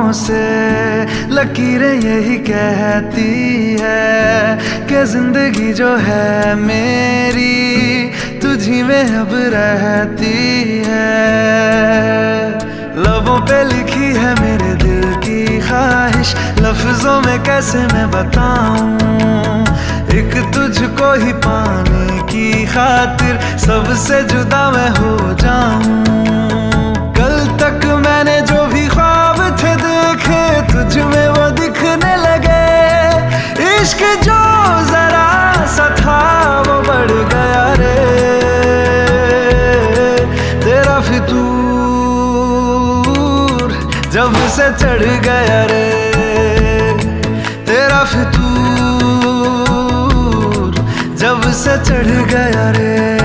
बाहों से लकीरें यही कहती है कि जिंदगी जो है मेरी तुझी में अब रहती है। लबों पे लिखी है मेरे दिल की ख्वाहिश, लफ्जों में कैसे मैं बताऊं, एक तुझको ही पाने की खातिर सबसे जुदा मैं हो जाऊं। कल तक मैंने जो भी ख्वाब थे देखे तुझ में वो दिखने लगे, इश्क जो जरा सा था वो बढ़ गया रे, तेरा फितूर जब से चढ़ गया रे, तेरा फितूर जब से चढ़ गया रे।